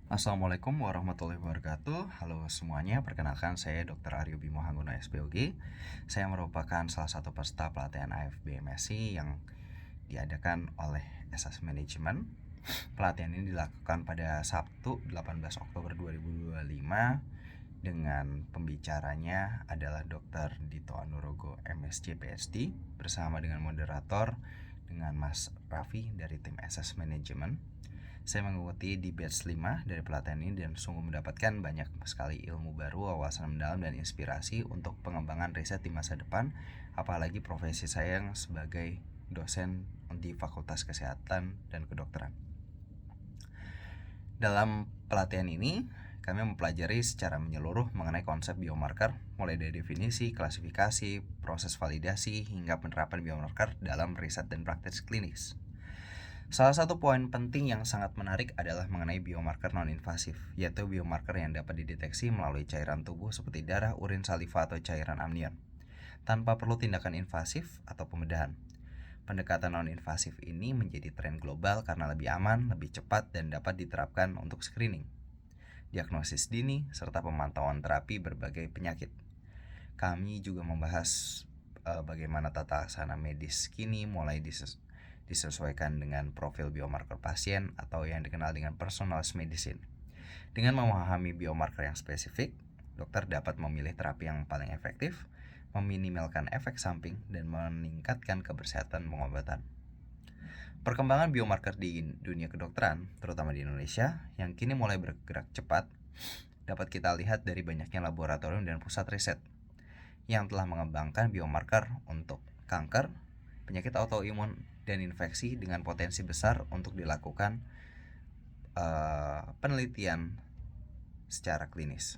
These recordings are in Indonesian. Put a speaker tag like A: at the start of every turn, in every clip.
A: Assalamualaikum warahmatullahi wabarakatuh. Halo semuanya, perkenalkan saya Dr. Aryo Bimo Hanggono SPOG. Saya merupakan salah satu peserta pelatihan AFB MSc yang diadakan oleh SS Management. Pelatihan ini dilakukan pada Sabtu 18 Oktober 2025 dengan pembicaranya adalah Dr. Dito Anurogo MSc PhD bersama dengan moderator dengan Mas Raffi dari tim SS Management. Saya mengikuti di batch 5 dari pelatihan ini dan sungguh mendapatkan banyak sekali ilmu baru, wawasan mendalam, dan inspirasi untuk pengembangan riset di masa depan, apalagi profesi saya yang sebagai dosen di Fakultas Kesehatan dan Kedokteran. Dalam pelatihan ini, kami mempelajari secara menyeluruh mengenai konsep biomarker, mulai dari definisi, klasifikasi, proses validasi, hingga penerapan biomarker dalam riset dan praktis klinis. Salah satu poin penting yang sangat menarik adalah mengenai biomarker non-invasif, yaitu biomarker yang dapat dideteksi melalui cairan tubuh seperti darah, urin, saliva, atau cairan amnion, tanpa perlu tindakan invasif atau pembedahan. Pendekatan non-invasif ini menjadi tren global karena lebih aman, lebih cepat, dan dapat diterapkan untuk screening, diagnosis dini, serta pemantauan terapi berbagai penyakit. Kami juga membahas bagaimana tata laksana medis kini mulai disesuaikan dengan profil biomarker pasien atau yang dikenal dengan personalized medicine. Dengan memahami biomarker yang spesifik, dokter dapat memilih terapi yang paling efektif, meminimalkan efek samping, dan meningkatkan kebersihan pengobatan. Perkembangan biomarker di dunia kedokteran, terutama di Indonesia, yang kini mulai bergerak cepat, dapat kita lihat dari banyaknya laboratorium dan pusat riset yang telah mengembangkan biomarker untuk kanker, penyakit autoimun, dan infeksi dengan potensi besar untuk dilakukan penelitian secara klinis.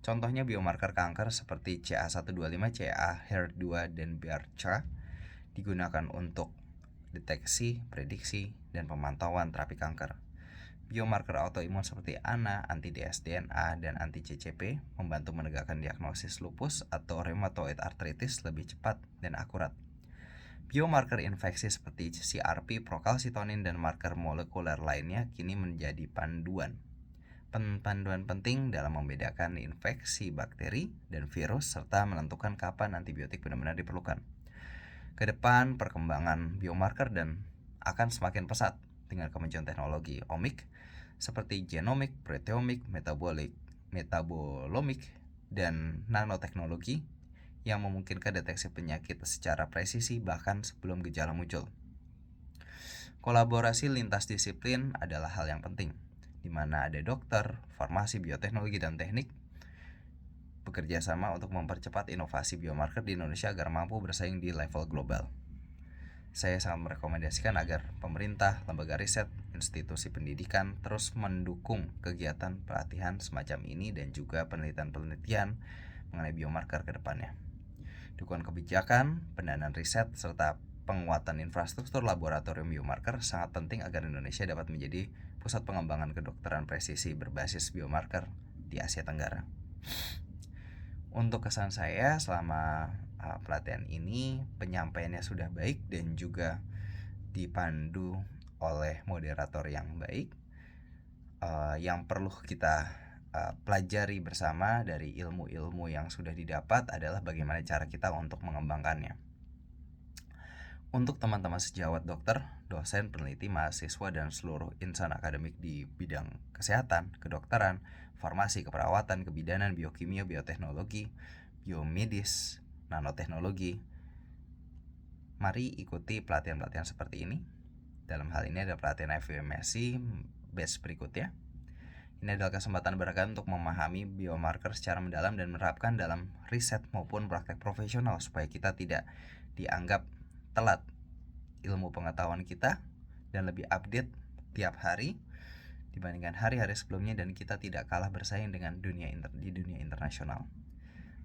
A: Contohnya biomarker kanker seperti CA125, CA-HER2, dan BRCA digunakan untuk deteksi, prediksi, dan pemantauan terapi kanker. Biomarker autoimun seperti ANA, anti-dsDNA, dan anti-CCP membantu menegakkan diagnosis lupus atau rheumatoid arthritis lebih cepat dan akurat. Biomarker infeksi seperti CRP, prokalsitonin, dan marker molekuler lainnya kini menjadi panduan penting dalam membedakan infeksi bakteri dan virus serta menentukan kapan antibiotik benar-benar diperlukan. Kedepan perkembangan biomarker dan akan semakin pesat dengan kemajuan teknologi omik seperti genomik, proteomik, metabolomik, dan nanoteknologi yang memungkinkan deteksi penyakit secara presisi bahkan sebelum gejala muncul. Kolaborasi lintas disiplin adalah hal yang penting, di mana ada dokter, farmasi, bioteknologi, dan teknik bekerja sama untuk mempercepat inovasi biomarker di Indonesia agar mampu bersaing di level global. Saya sangat merekomendasikan agar pemerintah, lembaga riset, institusi pendidikan terus mendukung kegiatan pelatihan semacam ini dan juga penelitian-penelitian mengenai biomarker ke depannya. Dukungan kebijakan, pendanaan riset, serta penguatan infrastruktur laboratorium biomarker sangat penting agar Indonesia dapat menjadi pusat pengembangan kedokteran presisi berbasis biomarker di Asia Tenggara. Untuk kesan saya selama pelatihan ini, penyampaiannya sudah baik dan juga dipandu oleh moderator yang baik. Yang perlu kita pelajari bersama dari ilmu-ilmu yang sudah didapat adalah bagaimana cara kita untuk mengembangkannya. Untuk teman-teman sejawat dokter, dosen, peneliti, mahasiswa, dan seluruh insan akademik di bidang kesehatan, kedokteran, farmasi, keperawatan, kebidanan, biokimia, bioteknologi, biomedis, nanoteknologi, mari ikuti pelatihan-pelatihan seperti ini. Dalam hal ini ada pelatihan FMSc batch berikutnya. Ini adalah kesempatan berharga untuk memahami biomarker secara mendalam dan menerapkan dalam riset maupun praktek profesional supaya kita tidak dianggap telat ilmu pengetahuan kita dan lebih update tiap hari dibandingkan hari-hari sebelumnya dan kita tidak kalah bersaing dengan dunia internasional.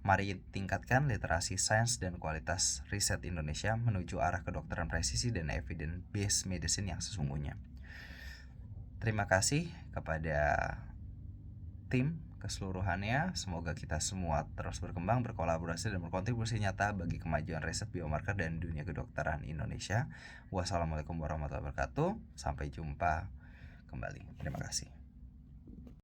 A: Mari tingkatkan literasi sains dan kualitas riset Indonesia menuju arah kedokteran presisi dan evidence-based medicine yang sesungguhnya. Terima kasih kepada tim keseluruhannya. Semoga kita semua terus berkembang, berkolaborasi, dan berkontribusi nyata bagi kemajuan riset biomarker dan dunia kedokteran Indonesia. Wassalamualaikum warahmatullahi wabarakatuh. Sampai jumpa kembali. Terima kasih.